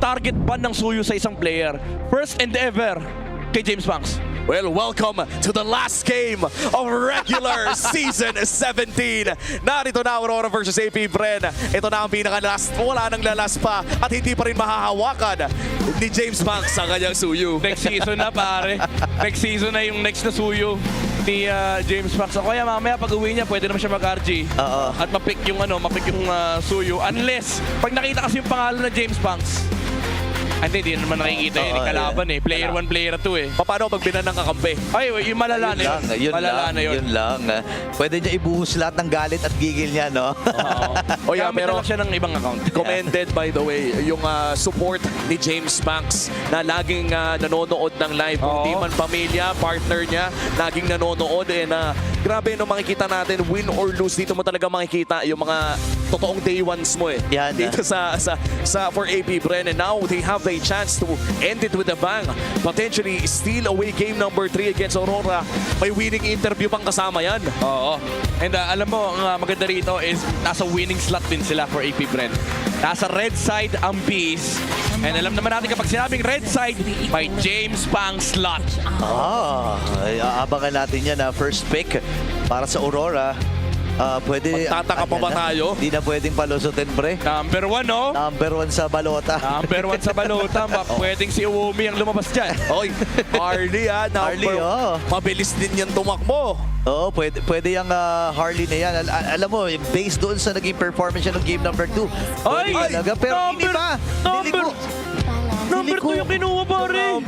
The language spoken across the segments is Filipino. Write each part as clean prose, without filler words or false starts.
target ban ng Suyo sa isang player. First and ever kay James Banks. Well, welcome to the last game of regular season 17. Narito na Aurora versus AP Bren. Ito na ang pinaka-last. Wala nang lalas pa at hindi pa rin mahahawakan ni James Banks sa kanyang Suyo. Next season na pare. Next season na yung next na Suyo ni James Banks. O kaya mamaya pag uwi niya, pwede naman siya mag-RG. At mapick yung Suyo. Unless, pag nakita kasi yung pangalan ng James Banks, hindi naman nakikita yun. Kalaban eh. Player 1, player 2 eh. Paano pag binan ng kakampi? Ay, yung malala na yun. Malala na yun. Yun lang. Pwede niya ibuhos lahat ng galit at gigil niya, no? O yeah, Gamit pero na lang siya ng ibang account. commended by the way yung support ni James Banks na laging nanonood ng live. Oo. Hindi man pamilya, partner niya, laging nanonood. And grabe no makikita natin, win or lose, dito mo talaga makikita yung mga totoong day ones mo eh. Yan, dito sa for AP Bren. And now they have a chance to end it with a bang. Potentially steal away game number 3 against Aurora. May winning interview pang kasama yan. Oo. And alam mo, ang maganda rito is nasa winning slot din sila for AP Bren. Nasa red side ang Bees. And alam naman natin kapag sinabing red side, may James Banks slot. Aabangan natin yan na first pick para sa Aurora. Pwede... Magtataka pa ba tayo? Hindi na pwedeng palusutin, pre. Number 1, no? Number 1 sa balota. Number 1 sa balota. Pwedeng si Uwomi ang lumabas dyan. Oy, Harley Harley, Mabilis din yan tumakbo. Oo, pwede yung Harley na yan. Alam mo, based doon sa naging performance niya ng game number 2. Ay! Pero hindi pa. Number 2 yung kinuha, pare.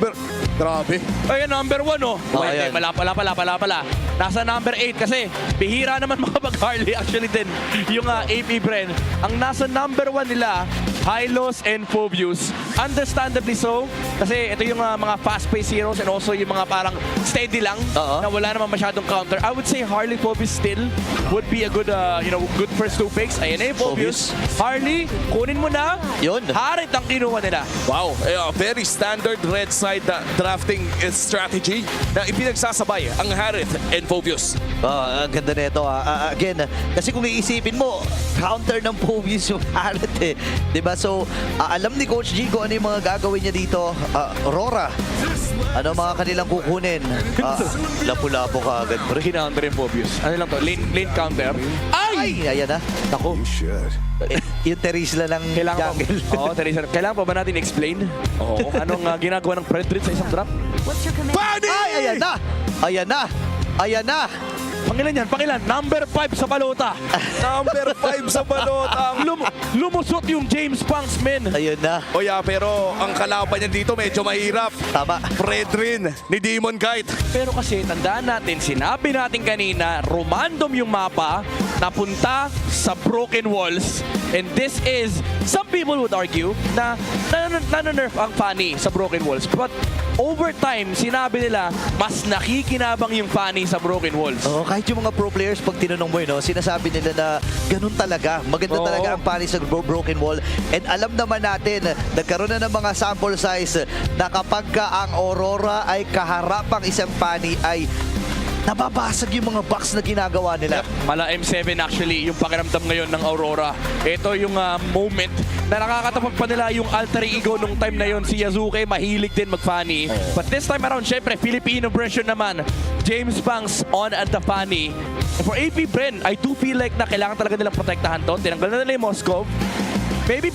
Grabe. Ayan, number 1, oh. Ayan. Pala. Nasa number 8 kasi bihira naman makapag-Harley actually din yung AP Bren. Ang nasa number 1 nila, Hylos and Phobius. Understandably so, kasi ito yung mga fast-paced heroes and also yung mga parang steady lang na wala naman masyadong counter. I would say Harley Phobius still would be a good good first 2 picks. Ayan na yung Phobius. Harley, kunin mo na. Yun. Harit ang kinuha nila. Wow, very standard red side drafting strategy na ipinagsasabay ang Harith and Phobius. Ang ganda nito. Again, kasi kung iisipin mo, counter ng Phobius yung Harith eh. Diba? So, alam ni Coach G kung ano yung mga gagawin niya dito. Aurora, ano mga kanilang kukunin? Lapu-lapo ka agad, pre. Kina-counter yung Phobius. Ano lang to? Lane counter. Ay! Ayan na. Naku. Yung Terisla ng jungle. Teresa. Kailangan pa ba natin explain? Oo. Anong ginagawa ng Fredrin sa isang drop? Bunny! Ay! Ayan na! Ayan na! Ayan na! Pangilan yan? Pangilan? Number 5 sa balota. Number 5 sa balota. Lumusot yung James Banks, men. Ayun na. O yeah, pero ang kalaban niya dito medyo mahirap. Tama. Fredrin ni Demon Kite. Pero kasi tandaan natin, sinabi natin kanina, random yung mapa napunta sa Broken Walls. And this is, some people would argue na nanonerf ang Fanny sa Broken Walls. But over time, sinabi nila, mas nakikinabang yung Fanny sa Broken Walls. Kahit yung mga pro players, pag tinanong mo yun, sinasabi nila na ganun talaga. Maganda talaga ang Fanny sa Broken Wall. And alam naman natin, nagkaroon na ng mga sample size na kapag ang Aurora ay kaharapang isang Fanny ay nababasag yung mga box na ginagawa nila. Mala M7 actually, yung pakiramdam ngayon ng Aurora. Ito yung moment na nakakatapag pa nila yung alter ego nung time na yon. Si Yazuke, mahilig din mag-Fanny. But this time around, syempre, Filipino version naman. James Banks on at the Fanny. And for AP Bren, I do feel like na kailangan talaga nilang protektahan to. Tinanggal na nila yung Moscow. Maybe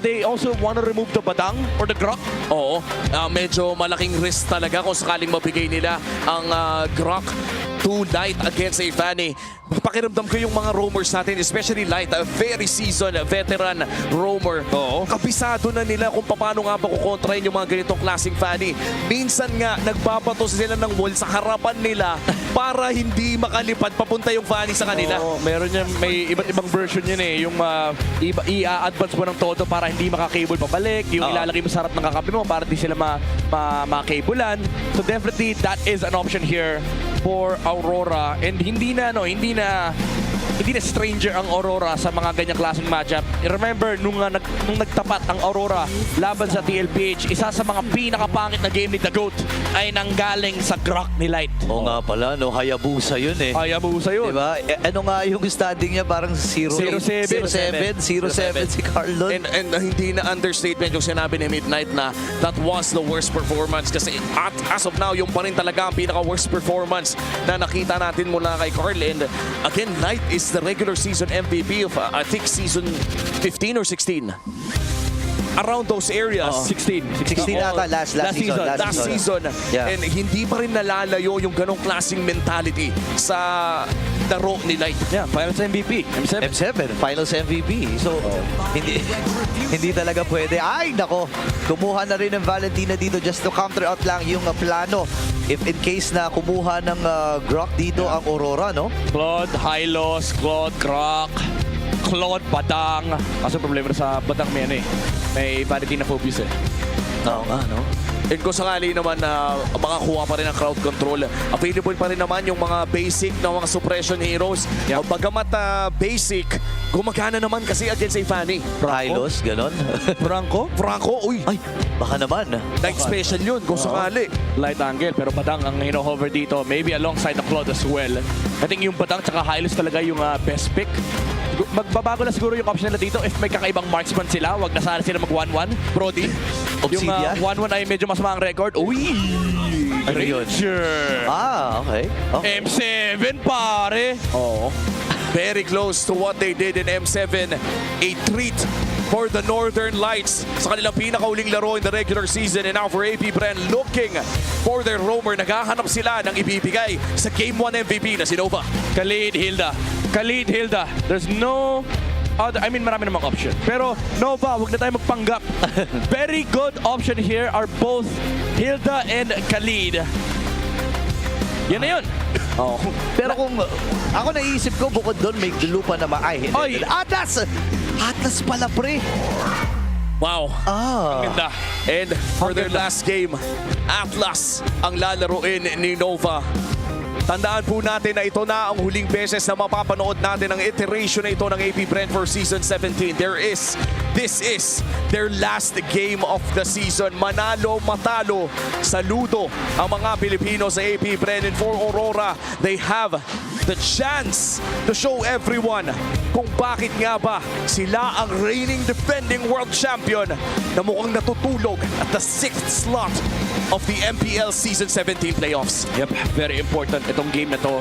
they also want to remove the Badang or the Grok. Oo, medyo malaking risk talaga kung sakaling mabigay nila ang Grok to Light against a Fanny. Pakiramdam ko yung mga roamers natin, especially Light, a very seasoned veteran roamer. Oo. Kabisado na nila kung paano nga ba kukontrahin yung mga ganitong klaseng Fanny. Minsan nga, nagbabato sila ng wall sa harapan nila para hindi makalipad papunta yung Fanny sa kanila. Oo, meron yan, may iba't ibang version yan eh. Yung i-advance mo ng todo para hindi makakable pabalik. Yung ilalagay mo sa harap ng kakampi mo para di sila makablean. So definitely that is an option here for Aurora. And hindi na hindi na stranger ang Aurora sa mga ganyang klaseng matchup. Remember, nung nagtapat ang Aurora laban sa TLPH, isa sa mga pinakapangit na game ni The GOAT ay nanggaling sa Grok ni Light. Oo nga pala, no? Hayabusa yun eh. Hayabusa yun. Diba? Ano nga yung standing niya? Parang 0-7 si Carlon. And hindi na understatement yung sinabi ni Midnight na that was the worst performance kasi as of now, yung pa rin talaga ang pinaka-worst performance na nakita natin mula kay Carl. And again, Knight is the regular season MVP of I think season 15 or 16. Around those areas. 16 ata, last season. Last season. Yeah. And hindi pa rin nalalayo yung ganong klaseng mentality sa laro ni Light. Yeah, finals MVP. M7, finals MVP. So, hindi talaga pwede. Ay, nako. Kumuha na rin ng Valentina dito just to counter out lang yung plano. If in case na kumuha ng Grok dito ang Aurora, no? Claude, Hylos, Claude, Grok, Claude, Badang. Kaso problema na sa Badang may Valentina Phobius eh. Oo nga, no? And kung sakali naman na makakuha pa rin ang crowd control, available pa rin naman yung mga basic na mga suppression heroes. Yep. Bagamat basic, gumagana naman kasi against a Fanny. Hylos, ganon. Franco, uy, Ay, baka naman. like special yun kung sakali. Light angle, pero Badang ang hino-hover dito. Maybe alongside the Claude as well. I think yung Badang tsaka Hylos talaga yung best pick. Magbabago na siguro yung option nila dito if may kakaibang marksman sila. Wag na sana sila mag 1-1. Brody. Obsidian? Yung 1-1 ay medyo mas ang record. Uy! Ano yun? Ranger! Okay. M7 pare! Oo. Very close to what they did in M7. A treat for the Northern Lights sa kanilang pinakauling laro in the regular season. And now for AP Bren looking for their roamer. Naghahanap sila ng ibibigay sa Game 1 MVP na si Nova. Khalid Hilda. There's no other, marami namang option. Pero Nova, wag na tayo magpanggap. Very good option here are both Hilda and Khalid. Yan na yun. Oh. Pero kung ako naisip ko, bukod doon may lupa na maay. Oy! Atlas! Atlas pala, pre. Wow. Ganda. And for their last game, Atlas ang lalaroin ni Nova. Tandaan po natin na ito na ang huling beses na mapapanood natin ang iteration na ito ng AP Bren for Season 17. This is their last game of the season. Manalo, matalo, saludo ang mga Pilipino sa AP Bren. And for Aurora, they have the chance to show everyone kung bakit nga ba sila ang reigning defending world champion na mukhang natutulog at the 6th slot of the MPL Season 17 playoffs. Yep, very important itong game na to.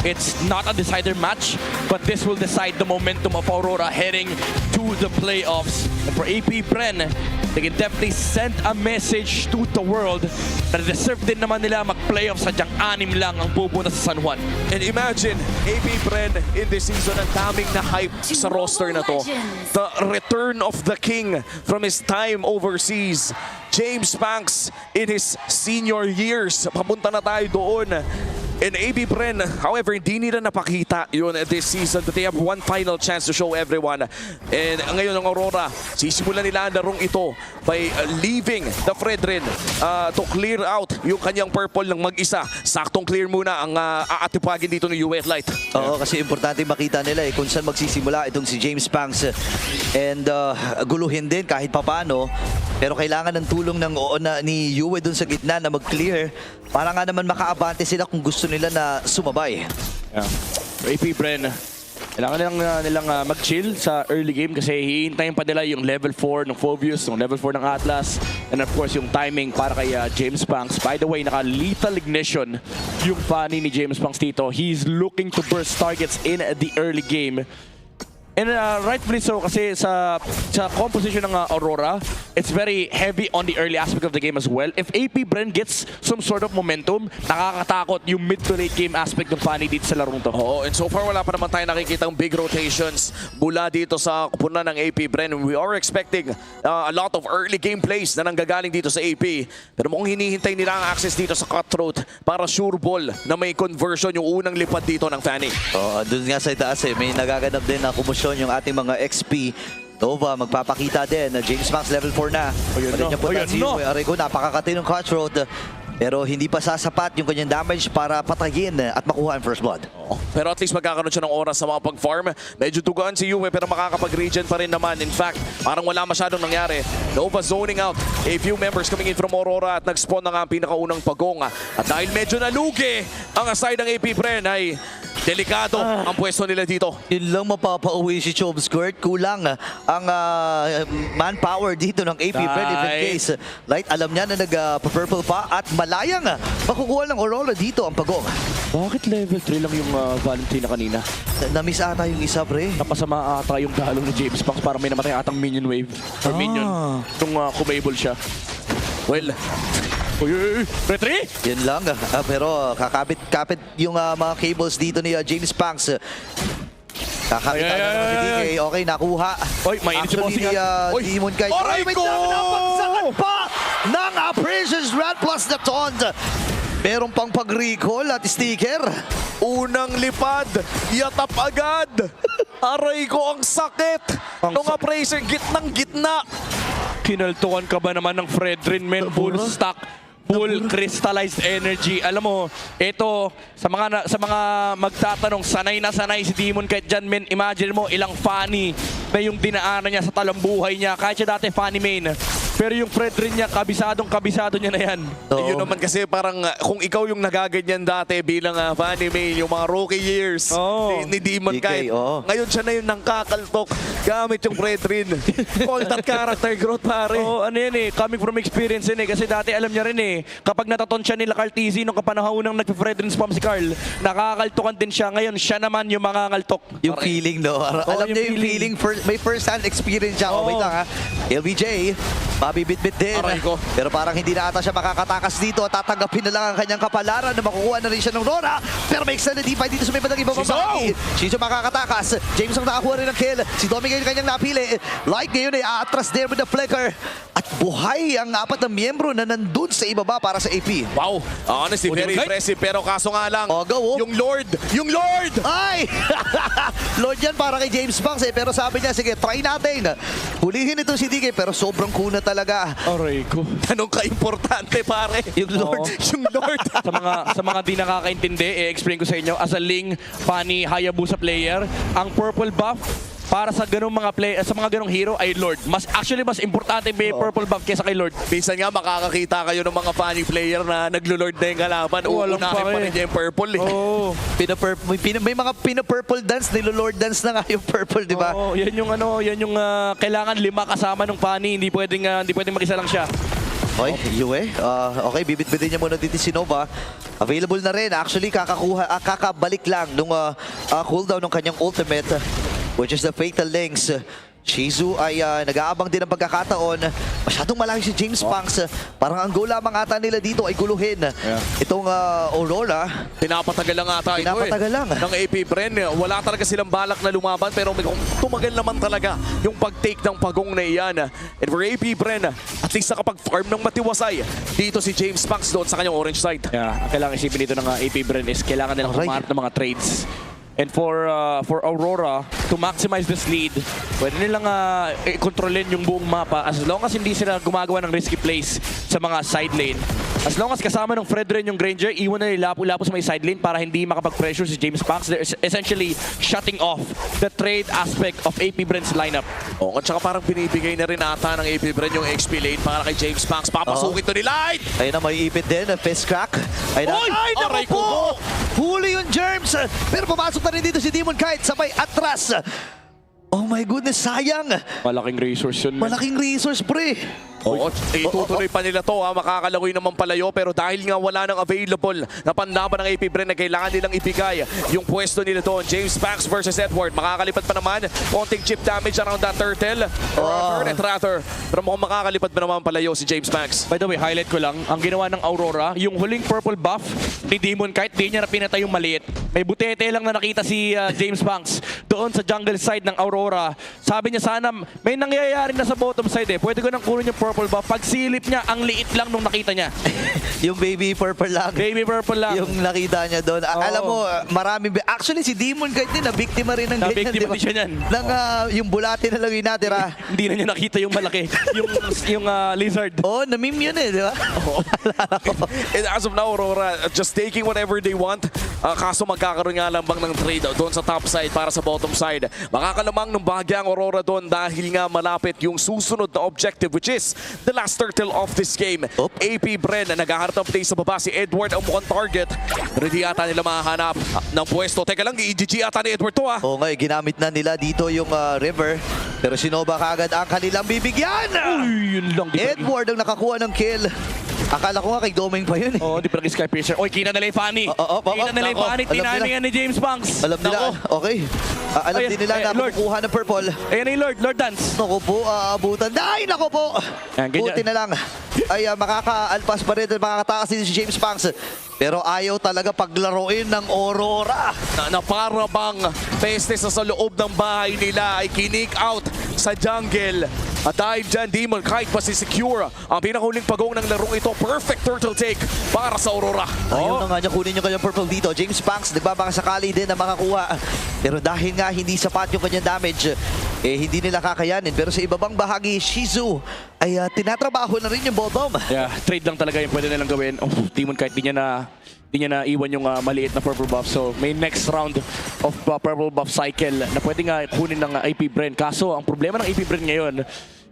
It's not a decider match, but this will decide the momentum of Aurora heading to the playoffs. And for AP Bren, they can definitely send a message to the world na deserve din naman nila mag-playoffs, sadyang 6 lang ang pupunta sa San Juan. And imagine, AP Bren in this season, ang daming na hype sa roster na to. The return of the king from his time overseas. James Banks in his senior years. Papunta na tayo doon. And AP Bren, however, hindi nila napakita yun this season, but they have one final chance to show everyone. And ngayon ang Aurora, sisimulan nila ang larong ito by leaving the Fredrin to clear out yung kanyang purple ng mag-isa. Saktong clear muna ang aatipagin dito ni UF Light. Oo, kasi importante makita nila kung saan magsisimula itong si James Banks. And guluhin din kahit papano. Pero kailangan ng tulong ni Yue dun sa gitna na mag-clear para nga naman makaabante sila kung gusto nila na sumabay. Yeah. For AP Bren, kailangan nilang mag-chill sa early game kasi hihintayin pa nila yung level 4 ng Phobius, yung level 4 ng Atlas, and of course yung timing para kay James Banks. By the way, naka-lethal ignition yung Fanny ni James Banks dito. He's looking to burst targets in the early game. And rightfully so kasi sa composition ng Aurora, it's very heavy on the early aspect of the game as well. If AP Bren gets some sort of momentum, nakakatakot yung mid to late game aspect ng Fanny dito sa larong to. Oo, and so far wala pa naman tayo nakikitang big rotations mula dito sa kupunan ng AP Bren. We are expecting a lot of early game plays na nanggagaling dito sa AP. Pero mukhang hinihintay nila ang access dito sa Cutthroat para sure ball na may conversion yung unang lipad dito ng Fanny. Doon nga sa itaas may nagaganap din na kumusyon yung ating mga XP. Nova magpapakita din. James Banks level 4 na. Ayan na. Napakakatinong Cutthroat. Pero hindi pa sasapat yung kanyang damage para patayin at makuha ang first blood. Pero at least magkakaroon siya ng oras sa mga pag-farm. Medyo dugaan si Yue pero makakapag-regen pa rin naman. In fact, parang wala masyadong nangyari. Nova zoning out. A few members coming in from Aurora at nag-spawn na nga ang pinakaunang pagong. At dahil medyo nalugi ang side ng AP Bren ay delikado ang pwesto nila dito. Yun lang mapapauwi si Chomskirt. Kulang ang manpower dito ng AP Bren. If in case, Light alam niya na nag-purple pa at malayang makukuha ng Aurora dito ang pagong. Bakit level 3 lang yung Valentina kanina? Na-miss ata yung isa, pre. Napasama ata yung dalo ni James Fox para may namatay atang minion wave. Or minion. Nung kumable siya. Well, Uy, retry! Yun lang. Pero kakapit yung mga cables dito ni James Panks. Kakapit Ay, ay, na naman ni ay, DK. ay. Okay, nakuha. Oy, mainit yung Actually, bossing, ah. Oy, Demon Knight. aray Wait ko! lang, napagsakan pa ng Precious Red plus na Taunt. Meron pang pag-recall at sticker. unang lipad, yatap agad. Aray ko, ang sakit. Nung Appraiser, gitnang gitna. Kinaltukan ka ba naman ng Fredrin, men? Full stack. Full crystallized energy. Alam mo, ito, sa mga magtatanong, sanay na sanay si Demon kahit dyan, men. Imagine mo, ilang funny na yung dinaanan niya sa talambuhay niya. Kahit siya dati funny main. Pero yung Fredrin niya, kabisado niya na yan. Oo. Yun naman kasi parang kung ikaw yung nagaganyan dati bilang funny mail, yung mga rookie years Oo. ni Demon DK, Knight. oo. Ngayon siya na yung nangkakaltok gamit yung Fredrin. Call that character growth, pare. Oo, ano yan eh, coming from experience yan eh. Kasi dati alam niya rin eh, kapag nataton siya nila Carl TZ nung kapanahon nang nagpe-Fredrin spam si Carl, nakakaltukan din siya. Ngayon, siya naman yung mangangaltok. Yung feeling, no? Alam yung niya yung feeling. May first-hand experience siya. Oh, Oo. wait lang, ha? LBJ, mabibit-bit din. Aray ko. Pero parang hindi na ata siya makakatakas dito at tatanggapin na lang ang kanyang kapalaran na makukuha na rin siya ng Rora. Pero may extended defy dito sa may bandang ibang Shizo! bahagi. Shizo makakatakas. James ang nakakuha rin ng kill. Si Domi ngayon kanyang napili. Light ngayon ay aatras there with the flicker. At buhay ang apat na miyembro na nandun sa ibaba para sa AP. Wow, honestly, very Demon Knight? impressive. Pero kaso nga lang, Oh, go, oh. yung Lord! Yung Lord! Ay! Lord yan para kay James Banks eh. Pero sabi niya, sige, try natin. Hulihin ito si DK pero sobrang kuna talaga. Aray ko. Anong ka-importante, pare? Yung Lord. Yung Lord! sa mga di nakakaintindi, i-explain ko sa inyo, as a Ling, funny, Hayabusa player, ang purple buff para sa ganung sa mga ganung hero ay Lord. Mas importante may purple buff kaysa kay Lord. Minsan nga makakakita kayo ng mga funny player na naglo-Lord na yung kalaban. Walang Uunahin pa pake. rin niya yung purple eh. Oo. May mga pina-purple dance, nilo-Lord dance na nga yung purple, di ba? Oo, yan yung kailangan 5 kasama ng funny, hindi pwedeng mag-isa lang siya. Okay, Yue. Okay, bibit-bitin niya muna dito si Nova. Available na rin. Actually, kakabalik lang nung cooldown ng kanyang ultimate, which is the Fatal Links. Shizu ay nag-aabang din ng pagkakataon. Masyadong malayo si James Panks. Parang ang goal lamang ata nila dito ay guluhin itong Aurora. Pinapatagal lang ata ito Pinapatagal lang. ng AP Bren. Wala talaga silang balak na lumaban pero may tumagal naman talaga yung pag-take ng pagong na iyan. And for AP Bren, at least nakapag-farm ng matiwasay dito si James Panks doon sa kanyang orange side. Yeah, ang kailangan isipin dito ng AP Bren is kailangan nilang Aray. humarap ng mga trades. And for Aurora, to maximize this lead, pwede nilang kontrolin yung buong mapa as long as hindi sila gumagawa ng risky plays sa mga side lane. As long as kasama ng Fredrin yung Granger, iwan na nila lapo-lapo sa may side lane para hindi makapag-pressure si James Panks. They're essentially shutting off the trade aspect of AP Bren's lineup. Oo, at saka parang binibigay na rin ata ng AP Bren yung XP lane para kay James Panks. Papasukin to ni Light! Ayun na, may ipit din. Fist crack. Ay, Oy! naku Aray po! ko! Huli yung Germs. Pero papasok na rin dito si Demon Knight sa may atras. Oh my goodness, sayang. Malaking resource yun. man. Malaking resource, pre. Oo, itutuloy pa nila to ha. Makakalakoy naman palayo pero dahil nga wala nang available na panlaban ng AP Bren na kailangan nilang ibigay yung pwesto nila doon. James Panks versus Edward. Makakalipad pa naman. Konting chip damage around that turtle. Turret rather. Pero mukhang makakalipad pa naman palayo si James Panks. By the way, highlight ko lang, ang ginawa ng Aurora, yung huling purple buff ni Demon kahit di niya na pinatay yung maliit. May butete lang na nakita si James Panks doon doon sa jungle side ng Aurora. Sabi niya sana may nangyayari na sa bottom side eh. Pwede ko nang kunin yung purple buff. Pagsilip niya, ang liit lang nung nakita niya. Yung baby purple lang. Baby purple lang. Yung nakita niya doon. Oo. Alam mo, marami. Actually, si Demon kahit din, na-biktima rin ng ganyan. Na-biktima din siya niyan. Nang yung bulate na lang yung natira. Hindi na niya nakita yung malaki. yung lizard. Oo, na-meme yun eh, di ba? And as of now, Aurora, just taking whatever they want. Kaso magkakaroon nga lang bang ng trade doon sa top side para sa bottom side. Makakalamang ng bahagya ang Aurora doon dahil nga malapit yung susunod na objective, which is the last turtle of this game. Oop. AP Bren, naghaharap ng play sa baba. Si Edward ang mukhang target. Pero di yata nila mahahanap ng pwesto. Teka lang, i-GG yata ni Edward to Oo nga, ginamit na nila dito yung river. Pero si Nova kagad ang kanilang bibigyan. Uy, yun lang. Edward ang nakakuha ng kill. Akala ko nga kay Doming pa yun eh. Oh, di pa nag-sky piercer. Oy, kita nila yung Fanny. Kita nila yung Nako, Fanny. alam Tinamingan ni James Banks. Alam nila, Nako. okay. Alam Ay, din nila ay, na Lord. kukuha ng purple. Ayan na yung Lord Dance. Naku po, aabutan. Ay, naku po. Yan, ganyan. Buti na lang. Ay, makaka-alpas pa rin at makakatakas din si James Banks. Pero ayaw talaga paglaruin ng Aurora. na para bang peste sa loob ng bahay nila ay kinik out sa jungle. At dahil dyan, Demon kahit pa si Secure ang pinakahuling pagong ng larong ito. Perfect turtle take para sa Aurora. Ayaw na nga niya kunin yung kanyang purple dito. James Banks, nagbabakasakali din na makakuha. Pero dahil nga hindi sapat yung kanyang damage, hindi nila kakayanin. Pero sa ibabang bahagi, Shizu ay tinatrabaho na rin yung bottom. Yeah, trade lang talaga yung pwede nilang gawin. Oh, Demon kahit di niya na iwan yung maliit na purple buff. So may next round of purple buff cycle na pwede nga kunin ng AP Bren. Kaso ang problema ng AP Bren ngayon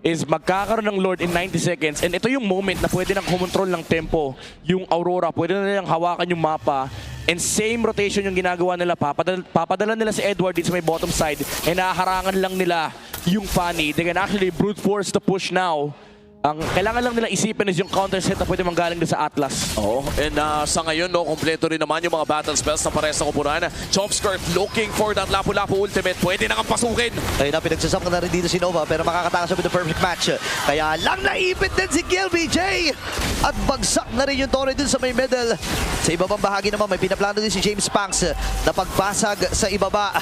is magkakaroon ng Lord in 90 seconds. And ito yung moment na pwede nang kumontrol ng tempo yung Aurora. Pwede na nilang hawakan yung mapa. And same rotation yung ginagawa nila. Papadala nila si Edward dito sa may bottom side. And nahaharangan lang nila yung Fanny. They can actually brute force the push now. Ang kailangan lang nila isipin is yung counter set na pwede manggaling din sa Atlas. Oo, and sa ngayon, no, kompleto rin naman yung mga battle spells na parehas sa kupunan. Chomp Skirt looking for that Lapu-Lapu ultimate. Pwede na kang pasukin. Ayun na, pinagsasama na rin dito si Nova pero makakatakas with the perfect match. Kaya lang naipit din si KLBJ. At bagsak na rin yung Torre dun sa may middle. Sa ibabang bahagi naman, may pinaplano din si James Banks na pagbasag sa ibaba.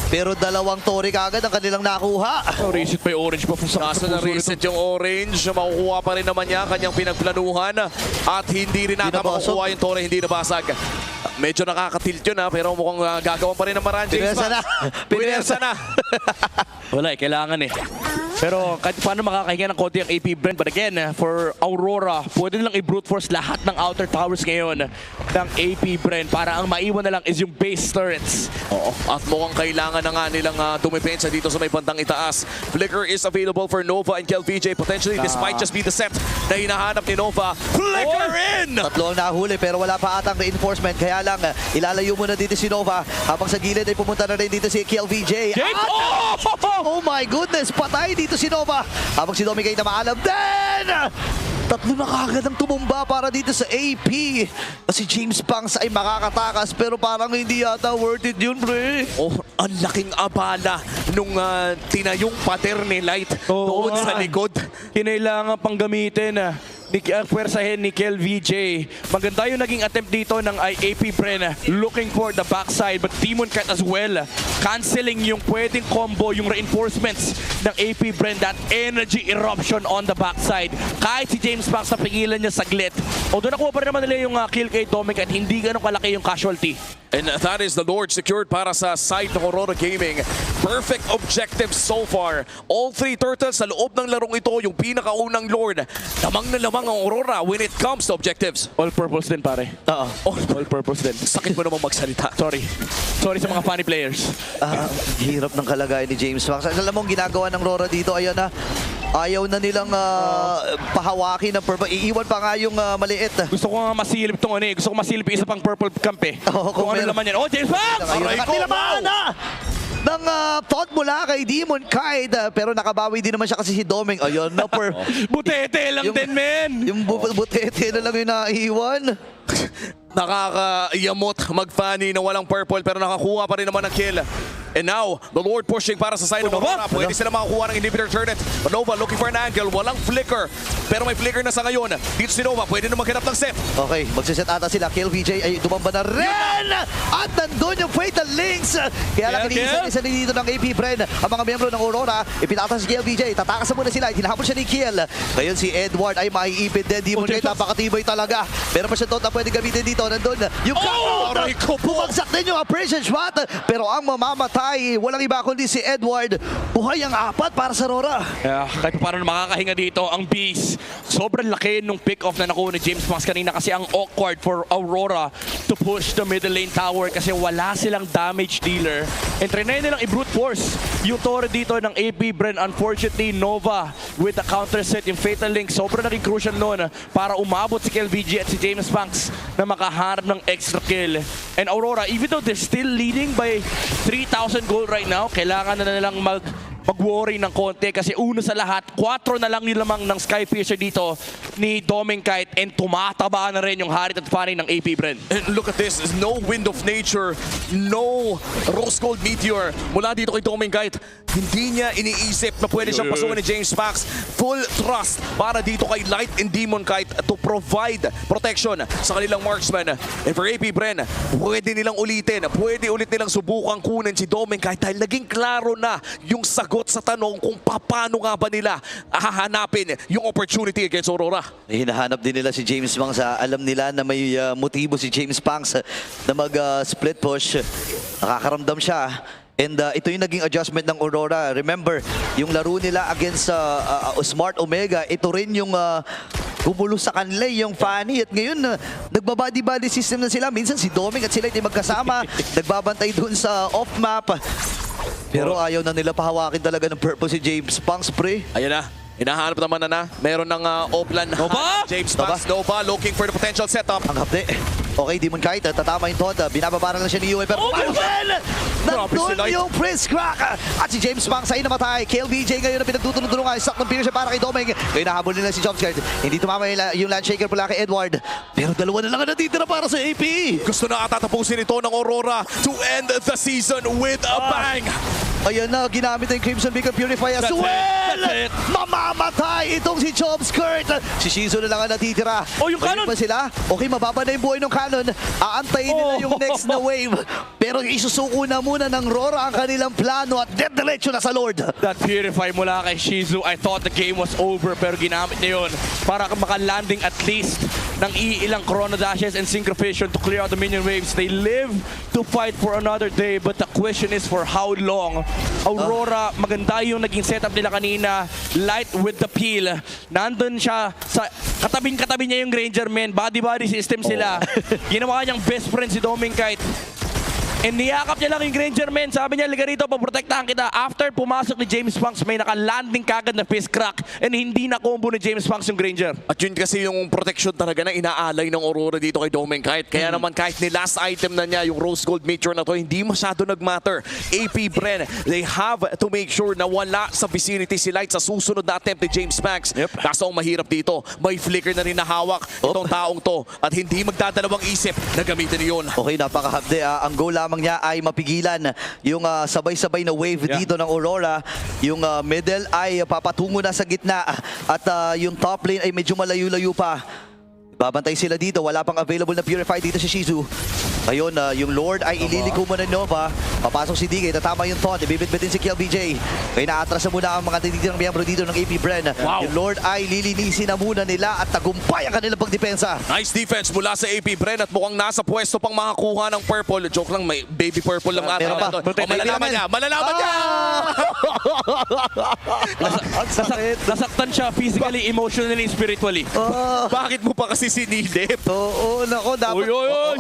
Pero dalawang Torre kagad ang kanilang nakuha. Oh, reset pa yung orange buff sa Kaso na reset yung orange. Makukuha pa rin naman niya kanyang pinagplanuhan. At hindi rin nata nabasag. makukuha yung Torre, hindi nabasag. Medyo nakakatilt yun pero mukhang gagawan pa rin ng maraan. James Pinuwersa na. Banks. Pinuwersa na. Wala kailangan eh. Pero kahit paano makakahinga ng konti ang AP Bren. But again, for Aurora, pwede nilang i-brute force lahat ng outer towers ngayon ng AP Bren para ang maiwan na lang is yung base turrets. Oo, at mukhang kailangan na nga nilang dumipensa dito sa may bandang itaas. Flicker is available for Nova and KLVJ. Potentially, this might just be the set na hinahanap ni Nova. Flicker in! Tatlo ang nahuli pero wala pa atang reinforcement. Kaya lang, ilalayo muna dito si Nova. Habang sa gilid ay pumunta na rin dito si KLVJ. James! Oh my goodness! Patay dito si Nova. Habang si Domingay na maalam din! Tatlo na kagad ang tumumba para dito sa AP. Si James Banks ay makakatakas pero parang hindi yata worth it yun, pre. Oh, ang laking abala nung tinayong pader ni Light Oo doon nga. sa likod. Kinailangan pang gamitin pwersahin ni KLVJ. Maganda yung naging attempt dito ng AP Bren looking for the backside but Demon Cat as well canceling yung pwedeng combo, yung reinforcements ng AP Bren, that energy eruption on the backside. Kahit si James Banks napigilan niya saglit. Although nakuha pa rin naman nila yung kill kay Dominic at hindi ganun kalaki yung casualty. And that is the Lord secured para sa side ng Aurora Gaming. Perfect objective so far. All three turtles sa loob ng larong ito, yung pinakaunang Lord. Lamang na lamang ang Aurora when it comes to objectives. All purpose din pare. All purpose din. Sakit mo namang magsalita. Sorry sa mga funny players. Hirap ng kalagayan ni James Banks. Alam mo ang ginagawa ng Rora dito, ayan na. Ayaw na nilang pahawakin ng purple. Iiwan pa nga yung maliit. Gusto ko nga masilip tong Gusto ko masilip yung isa pang purple camp eh. Oo, Kung ano meron. laman yan. Oh, James Banks! Ayun, Aray ko, nilamaan na ng thought mula kay Demon Kite. Pero nakabawi din naman siya kasi si Doming. Ayun na, Butete lang din, men! yung butete na lang yung naiiwan. Nakakayamot mag-funny na walang purple pero nakakuha pa rin naman ng kill. And now, the Lord pushing para sa side of Nova? Aurora. Pwede sila makakuha ng inhibitor turret. Nova looking for an angle. Walang flicker. Pero may flicker na sa ngayon. Dito si Nova, pwede na maghanap ng set. Okay, magsiset ata sila. KLVJ ay tumamba na rin! At nandun yung Fatal Links! Kaya lang iniisa-isa dito ng AP Bren. Ang mga miyembro ng Aurora, ipinatas si KLVJ. Tatakas muna sila. Hinahabol siya ni Kiel. Ngayon si Edward ay maiipid din. Demon Knight, napakatibay talaga. Pero pa siya doon na pwede gamitin dito. Nandun yung count! aray ko po! Bumagsak din yung appreciation shot. Pero ang mamamatay, walang iba kundi si Edward. Buhay ang apat para sa Aurora. Kahit pa paano makakahinga dito ang Beast. Sobrang laki nung pick-off na nakuha ni James Max kanina kasi ang awkward for Aurora to push the middle lane tower kasi wala silang damage dealer. And trinay nilang i-brute force yung torre dito ng AP Bren. Unfortunately, Nova with the counter set, yung Fatal Link, sobrang naging crucial noon para umabot si KLVG at si James Max na makaharap ng extra kill. And Aurora, even though they're still leading by 3,000 gold right now, kailangan na nilang mag-worry ng konti kasi una sa lahat, 4 na lang nilamang ng Skyfisher dito ni Dominkite and tumataba na rin yung Harit at Fanny ng AP Bren. And look at this, there's no Wind of Nature, no Rose Gold Meteor mula dito kay Dominkite. Hindi niya iniisip na pwede siyang pasukan ni James Max. Full trust para dito kay Light and Demon Kite to provide protection sa kanilang marksman. And for AP Bren, pwede nilang ulitin, pwede ulit nilang subukang kunin si Dominkite dahil naging klaro na yung sagot sa tanong kung paano nga ba nila hahanapin yung opportunity against Aurora. Hinahanap din nila si James Banks. Alam nila na may motibo si James Banks na mag-split push. Nakakaramdam siya. And ito yung naging adjustment ng Aurora. Remember, yung laro nila against Smart Omega, ito rin yung gumulo sa kanila yung Fanny. At ngayon, nagbabody-body system na sila. Minsan si Doming at sila ay magkasama. Nagbabantay dun sa off-map. Pero ayaw na nila pahawakin talaga ng purpose si James Banks, pre. Ayan na. Hinahanap naman na meron ng Oplan. Nova? James Max, Nova looking for the potential setup. Ang hapde. Okay, Demon Kite, tatama yung Todd. Binababarang na siya ni Yue. Pero Oh, Grabe si nandun Light. yung Prince Crack. At si James Banks ay namatay. KLVJ ngayon na pinagtutulong-tulungan. Stock ng Pierce para kay Doming. Ngayon nahabol nila si Jumpscare. Hindi tumama yung Landshaker pala kay Edward. Pero dalawa na lang ang natitira para sa AP. Gusto na atatapusin ito ng Aurora to end the season with a bang. Ayan na, ginamit na yung Crimson Beacon Purify as That's it. well! That's it. Mamamatay itong si Jumpskirt! Si Shizu na lang ang natitira. Oh, yung Pwede cannon! pa sila? Okay, mababa na yung buhay ng cannon. Aantayin nila yung next na wave. Pero isusuko na muna ng Rora ang kanilang plano at diretso na sa Lord. That Purify mula kay Shizu, I thought the game was over pero ginamit niya yun para maka-landing at least ng iilang Chrono Dashes and Synchrovision to clear out the minion waves. They live to fight for another day but the question is for how long. Aurora, maganda yung naging setup nila kanina. Light with the peel. Nandun siya sa katabing-katabi niya yung Granger Man. Body-body system sila. Ginawa niyang best friend si Dominkite. And niyakap niya lang yung Granger Man. Sabi niya, liga rito, paprotektahan kita. After pumasok ni James Banks, may naka-landing kagad na fist crack and hindi na combo ni James Banks yung Granger. At yun kasi yung protection talaga na inaalay ng Aurora dito kay Dominkite. Kaya naman kahit ni last item na niya, yung Rose Gold Meteor na to, hindi masyado nag-matter. AP Bren, they have to make sure na wala sa vicinity si Light sa susunod na attempt ni James Banks. Kaso ang mahirap dito, may flicker na rin na hawak itong taong to at hindi magdadalawang isip na gamitin yun. Okay, napakahapde. Ang goal lamang niya ay mapigilan yung sabay-sabay na wave dito ng Aurora. Yung middle ay papatungo na sa gitna at yung top lane ay medyo malayo-layo pa. Babantay sila dito. Wala pang available na Purify dito si Shizu. Ngayon, yung Lord ay ililiko mo na Nova. Papasok si DK. Tatama yung Todd. Ibibit-bitin si KLBJ. Kaya naatras na muna ang mga tinitirang miyembro dito ng AP Bren. Wow. Yung Lord ay lilinisin na muna nila at tagumpay ang kanilang pagdepensa. Nice defense mula sa AP Bren at mukhang nasa pwesto pang makakuha ng purple. Joke lang, may baby purple lang Meron pa. ata. Malalaman niya! Malalaman niya! Nasaktan siya physically, emotionally, spiritually. Bakit mo pa kasi sinilip? Oo, nako. Dapat... Uy, uy, uy.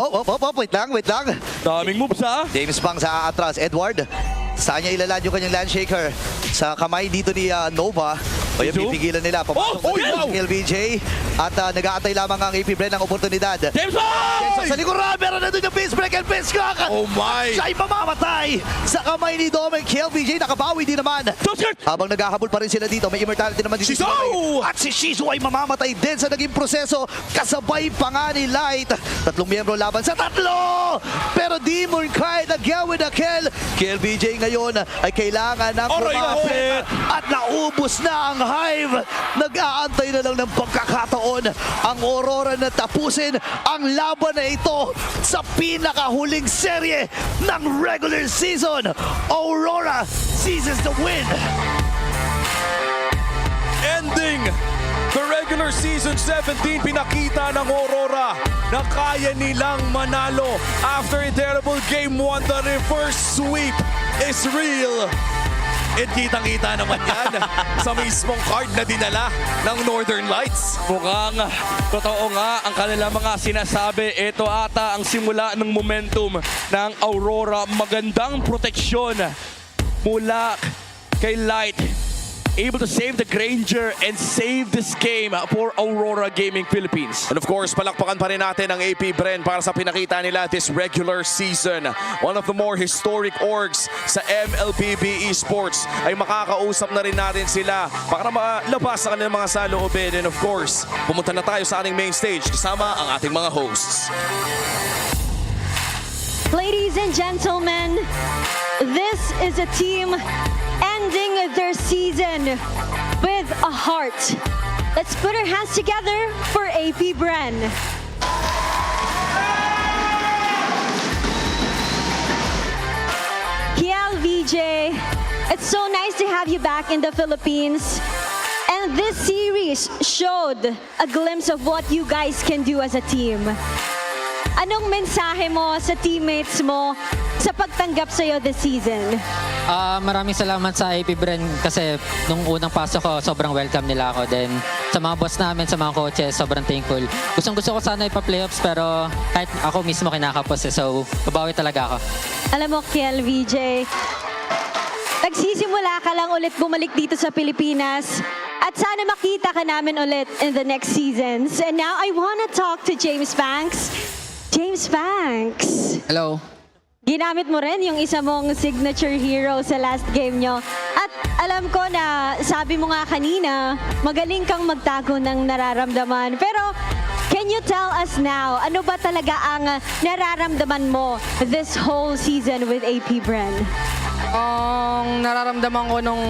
Wait lang, wait lang. Daming moves ha. James Pang sa atras. Edward, saan niya ilalad yung kanyang Landshaker? Sa kamay dito ni Nova. O yan, pipigilan nila. Pumasok Oh, na wow! LBJ. At nag-aantay lamang ang AP Bren ng oportunidad. James Bond! Sa likuran, meron na doon yung face break and face cock. Oh my! Siya'y mamamatay sa kamay ni Dominic. LBJ nakabawi din naman. Toskirt! Habang naghahabol pa rin sila dito, may immortality naman dito. Shizu! At si Shizu ay mamamatay din sa naging proseso. Kasabay pa nga ni Light. 3 miyembro laban sa 3! Pero Demon Kai again with a kill. KLBJ ngayon ay kailangan ng Aray, kumapit. At naubos na ang Hive. Nag-aantay na lang ng pagkakataon ang Aurora na tapusin ang laban na ito sa pinakahuling serye ng regular season. Aurora seizes the win. Ending the regular season 17, pinakita ng Aurora na kaya nilang manalo after a terrible game 1. The reverse sweep is real. At kitang-kita naman yan sa mismong card na dinala ng Northern Lights. Mukhang totoo nga ang kanilang mga sinasabi. Ito ata ang simula ng momentum ng Aurora. Magandang proteksyon mula kay Light. Able to save the Granger and save this game for Aurora Gaming Philippines. And of course, palakpakan pa rin natin ang AP Bren para sa pinakita nila this regular season. One of the more historic orgs sa MLPB Esports ay makakausap na rin natin sila para malabas sa kanilang mga saloobin. And of course, pumunta na tayo sa ating main stage kasama ang ating mga hosts. Ladies and gentlemen, this is a team ending their season with a heart. Let's put our hands together for AP Bren. Kiel VJ, it's so nice to have you back in the Philippines. And this series showed a glimpse of what you guys can do as a team. Anong mensahe mo sa teammates mo sa pagtanggap sa'yo this season? Maraming salamat sa AP Bren kasi nung unang pasok ko, sobrang welcome nila ako. Then sa mga boss namin, sa mga coaches, sobrang thankful. Gusto ko sana ipa-playoffs pero kahit ako mismo kinakapos so babawi talaga ako. Alam mo, Kiel VJ, nagsisimula ka lang ulit bumalik dito sa Pilipinas at sana makita ka namin ulit in the next seasons. And now I wanna talk to James Banks. James Banks. Hello. Ginamit mo rin yung isa mong signature hero sa last game nyo. At alam ko na sabi mo nga kanina, magaling kang magtago ng nararamdaman. Pero can you tell us now, ano ba talaga ang nararamdaman mo this whole season with AP Bren? Ang nararamdaman ko nung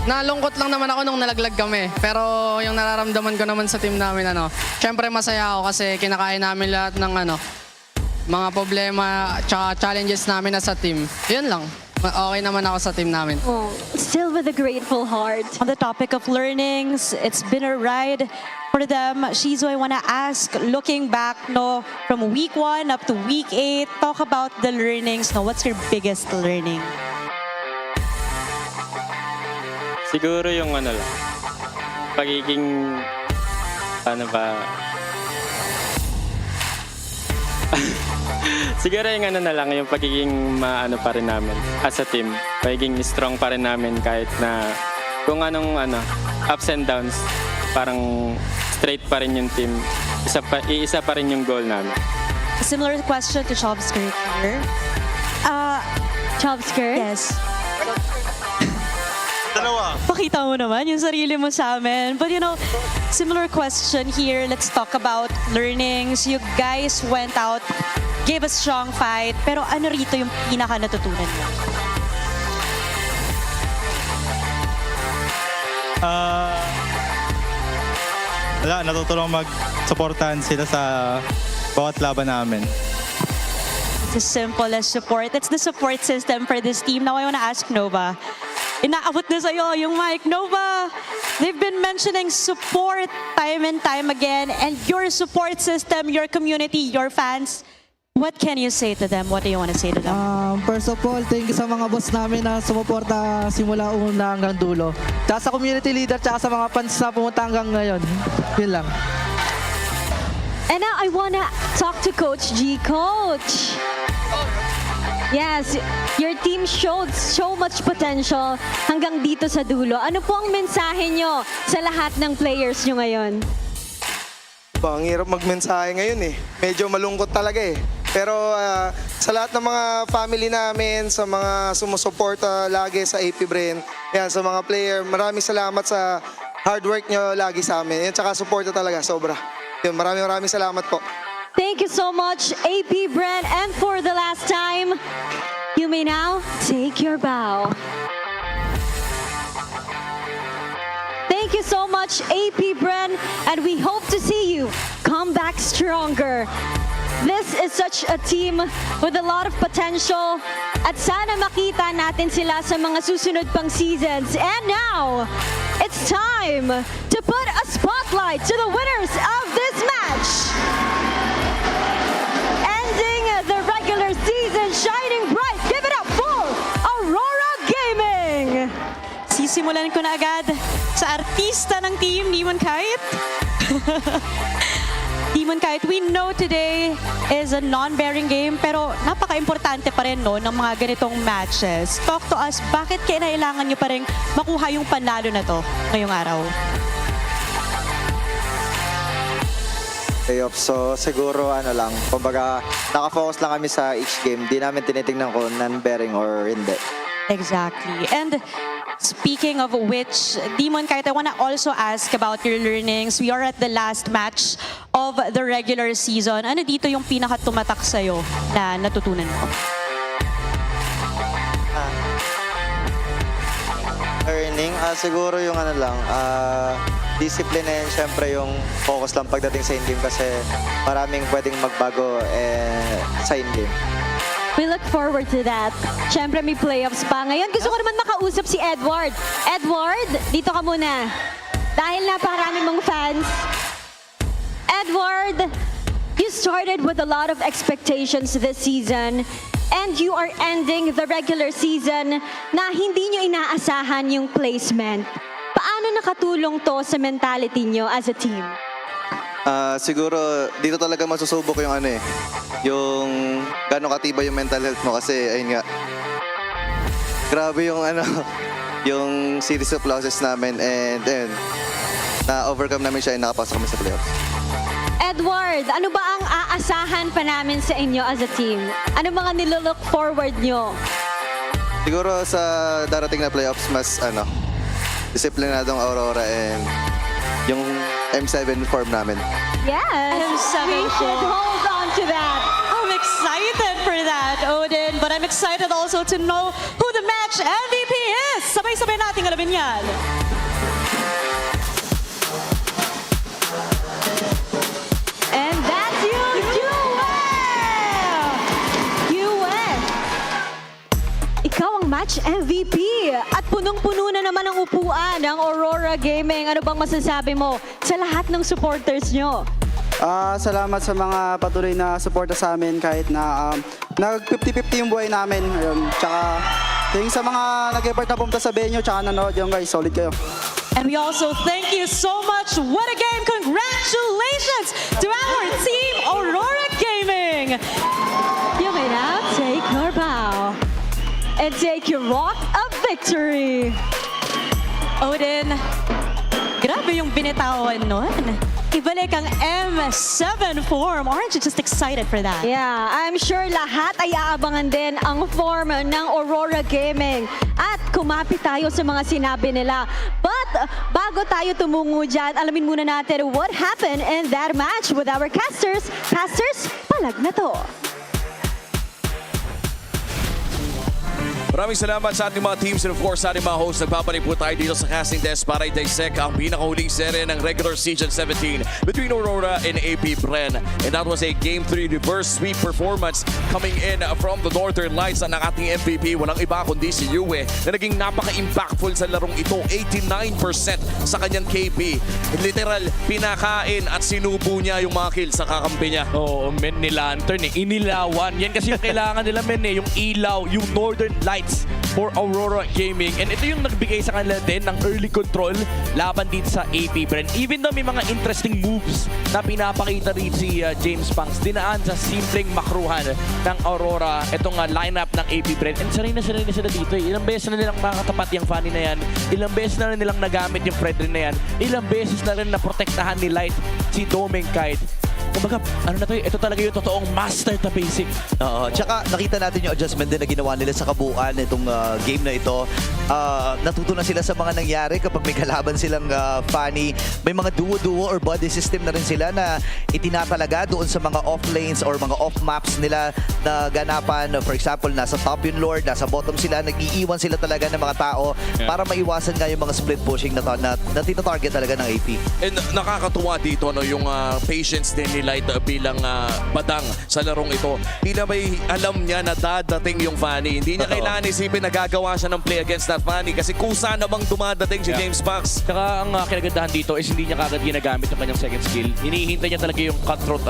nalungkot lang naman ako nung nalaglag kami. Pero yung nararamdaman ko naman sa team namin, syempre masaya ako kasi kinakain namin lahat ng mga problema at challenges namin as a team. Yun lang. Okay naman ako sa team namin. Oh, still with a grateful heart. On the topic of learnings, it's been a ride for them. Shizu, I want to ask, looking back no, from week 1 up to week 8, talk about the learnings. No, what's your biggest learning? Siguro yung pagiging, siguro yung yung pagiging maano pa rin namin as a team. Pagiging strong pa rin namin kahit na kung anong ups and downs, parang straight pa rin yung team. Iisa pa rin yung goal namin. A similar question to Chobskirt here. Chobskirt? Yes. Pakita mo naman yung sarili mo sa amin. But you know, similar question here. Let's talk about learnings. You guys went out, gave a strong fight. Pero ano rito yung pinaka natutunan mo? Wala, natutulong mag-supportan sila sa bawat laban namin. It's as simple as support. It's the support system for this team. Now I want to ask Nova. Inaabot na sa'yo yung mic. Nova, they've been mentioning support time and time again. And your support system, your community, your fans, what can you say to them? What do you want to say to them? First of all, thank you sa mga boss namin na sumuporta simula una hanggang dulo. Tsaka sa community leader, tsaka sa mga fans na pumunta hanggang ngayon. Yun lang. And now I wanna talk to Coach G. Coach, Yes, your team showed so much potential hanggang dito sa dulo. Ano po ang mensahe nyo sa lahat ng players nyo ngayon? Ang hirap magmensahe ngayon eh. Medyo malungkot talaga eh. Pero sa lahat ng mga family namin, sa mga sumusuporta lagi sa AP Bren, yan, sa mga player, maraming salamat sa hard work nyo lagi sa amin. Yan, tsaka suporta talaga, sobra. Yun, maraming salamat po. Thank you so much, AP Bren. And for the last time, you may now take your bow. Thank you so much, AP Bren, and we hope to see you come back stronger. This is such a team with a lot of potential at sana makita natin sila sa mga susunod pang seasons. And now, it's time to put a spotlight to the winners of this match. Ending the regular season shining bright. Give it up for Aurora Gaming! Sisimulan ko na agad sa artista ng team, Demon Kite. Demon Kite, we know today is a non-bearing game, pero napaka-importante pa rin no, ng mga ganitong matches. Talk to us, bakit kailangan nyo pa rin makuha yung panalo na to ngayong araw? Playoff. So siguro ano lang, kumbaga nakafocus lang kami sa each game. Di namin tinitingnan kung non-bearing or hindi. Exactly. And speaking of which, Demon Kite, I want to also ask about your learnings. We are at the last match of the regular season. Ano dito yung pinaka-tumatak sa'yo na natutunan mo? Learning, siguro yung ano lang, discipline and syempre yung focus lang pagdating sa in-game kasi maraming pwedeng magbago sa in-game. We look forward to that. Siyempre may playoffs pa. Ngayon gusto ko naman makausap si Edward. Edward, dito ka muna. Dahil napakarami mong fans. Edward, you started with a lot of expectations this season. And you are ending the regular season na hindi nyo inaasahan yung placement. Paano nakatulong to sa mentality nyo as a team? Siguro dito talaga masusubok yung ano eh, yung gano'ng katibay yung mental health mo kasi ayun nga, grabe yung ano, yung series of losses namin and then na-overcome namin siya and nakapasok kami sa playoffs. Edward, ano ba ang aasahan pa namin sa inyo as a team? Ano mga nilolook forward nyo? Siguro sa darating na playoffs mas ano, disiplinadong Aurora and yung M7 form namin. Yes, M7 we should form. hold on to that. I'm excited for that, Odin. But I'm excited also to know who the match MVP is. Sabay-sabay nating alamin yan. And that's you, Jewel! Ikaw ang match MVP. At punong-puno na naman ang upuan ng Aurora Gaming. Ano bang masasabi mo sa lahat ng supporters nyo? Salamat sa mga patuloy na suporta sa amin kahit na nag-50-50 yung buhay namin. Ayun. Tsaka yung sa mga nag-effort na pumunta sa venue, tsaka nanood yung guys, solid kayo. And we also thank you so much. What a game. Congratulations to our team, Aurora Gaming. You may now take your bow and take your walk of victory. Odin, grabe yung binitawan nun. Ibalik ang M7 form. Aren't you just excited for that? Yeah, I'm sure lahat ay aabangan din ang form ng Aurora Gaming. At kumapit tayo sa mga sinabi nila. But bago tayo tumungo dyan, alamin muna natin what happened in that match with our casters. Casters, palag na to. Maraming salamat sa ating mga teams and of course sa ating mga hosts. Nagbabalik po tayo dito sa casting desk para i-dissect ang pinakahuling serye ng regular season 17 between Aurora and AP Bren. And that was a Game 3 reverse sweep performance coming in from the Northern Lights ng ating MVP. Walang iba kundi si Yue na naging napaka-impactful sa larong ito. 89% sa kanyang KP. Literal, pinakain at sinubo niya yung mga kills sa kakampi niya. Oo, men ni Lantern eh. Inilawan. Yan kasi yung kailangan nila men eh. Yung ilaw, yung Northern Lights. for Aurora Gaming. And ito yung nagbigay sa kanila din ng early control laban dito sa AP Bren. Even though may mga interesting moves na pinapakita rin si James Punks, dinaan sa simpleng makruhan ng Aurora itong lineup ng AP Bren. And sanay na sila dito eh. Ilang beses na nilang makatapat yung Fanny na yan. Ilang beses na rin nilang nagamit yung Fredrin na yan. Ilang beses na rin naprotektahan ni Light si Domeng Kite. Kumbaga, ano na to eh, ito talaga yung totoong master na basic. Oo, tsaka nakita natin yung adjustment din na ginawa nila sa kabuuan itong game na ito. Natutunan sila sa mga nangyari kapag may kalaban silang Fanny. May mga duo-duo or body system na rin sila na itinatalaga doon sa mga off lanes or mga off maps nila na ganapan. For example, nasa top yung Lord, nasa bottom sila, nag-iiwan sila talaga ng mga tao para maiwasan nga yung mga split pushing na tinatarget talaga ng AP. And nakakatuwa dito no, yung patience din ni Light bilang badang sa larong ito. Hindi na may alam niya na dadating yung Fanny. Hindi niya kailangan isipin na gagawa siya ng play against that Fanny kasi kusa namang dumadating si James Punks. Tsaka ang kinagandahan dito is hindi niya kagad ginagamit yung kanyang second skill. Hinihintay niya talaga yung cutthroat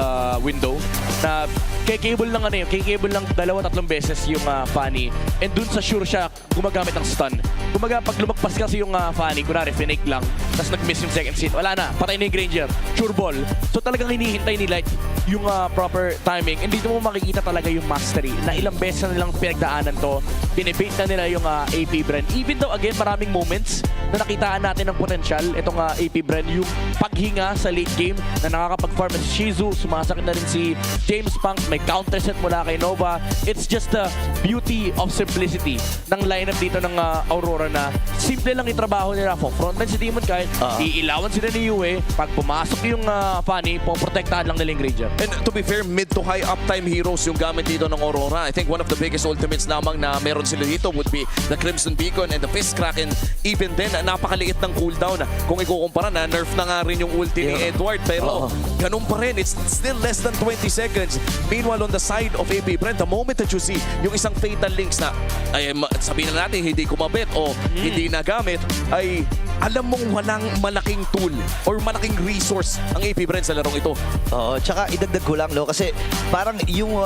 window na kay-cable lang kay-cable lang 2-3 beses yung Fanny. And dun sa sure siya gumagamit ng stun. Kumaga pag lumagpas kasi yung Fanny, kunwari finake lang, tapos nag-miss yung second skill, wala na, patay na yung Granger. Sure ball. So talagang hinihintay ni Light yung proper timing. And dito mo makikita talaga yung mastery na ilang beses na nilang pinagdaanan to. Binibait na nila yung AP Bren. Even though again maraming moments na nakitaan natin ng potential itong AP Bren, yung paghinga sa late game na nakakapag-farm si Shizu, sumasakit na rin si James Punks, may counter set mula kay Nova. It's just the beauty of simplicity ng lineup dito ng Aurora na simple lang itrabaho nila. Frontline si Demon Kite, iilawan sila ni Yue, pag pumasok yung Fanny, poprotektahan lang nila yung Granger. And to be fair, mid to high uptime heroes yung gamit dito ng Aurora. I think one of the biggest ultimates lamang na meron sila dito would be the Crimson Beacon and the Fist Kraken. Even then, napakaliit ng cooldown. Kung ikukumpara na, nerf na nga rin yung ulti ni Edward. Pero ganun pa rin, it's still less than 20 seconds. Meanwhile, on the side of AP Bren, the moment that you see yung isang Fatal Links na ay, sabihin na natin hindi kumabit o hindi nagamit, ay alam mong walang malaking tool or malaking resource ang AP Bren sa larong ito. Oo, tsaka idagdag ko lang, no, kasi parang yung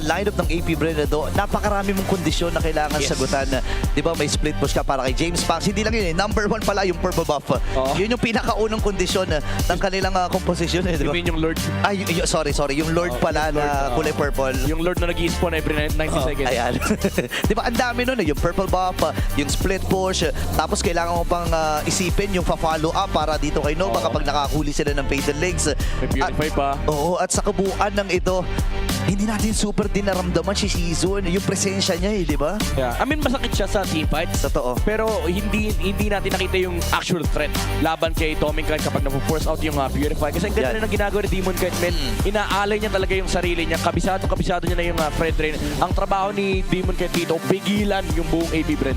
lineup ng AP Bren na to, napakarami mong kondisyon na kailangan sagutan. Di ba, may split push ka para kay James Punks. Hindi lang yun eh, number 1 pala yung purple buff. Yun yung pinakaunang kondisyon ng kanilang composition. Eh, di ba? You mean yung Lord? Ay, sorry, yung Lord pala na kulay purple. Yung Lord na nag-i-spawn every 90 seconds. Ayan. Di ba, ang dami nun eh, yung purple buff, yung split push, tapos kailangan mo pang isipin yung pa-follow up para dito kay Nova kapag nakahuli sila ng Fatal Links. May Purify pa. Oo, at sa kabuuan ng ito, hindi natin super din naramdaman si Shizu, yung presensya niya eh, di ba? Yeah. I mean, masakit siya sa teamfights. Totoo. Pero hindi natin nakita yung actual threat laban kay Domeng Kite kapag na-force out yung Purify. Kasi ang ganda rin ang ginagawa ni Demon Kite, men. Inaalay niya talaga yung sarili niya. Kabisado niya na yung Fredrin. Ang trabaho ni Demon Kite dito, pigilan yung buong AP Bren.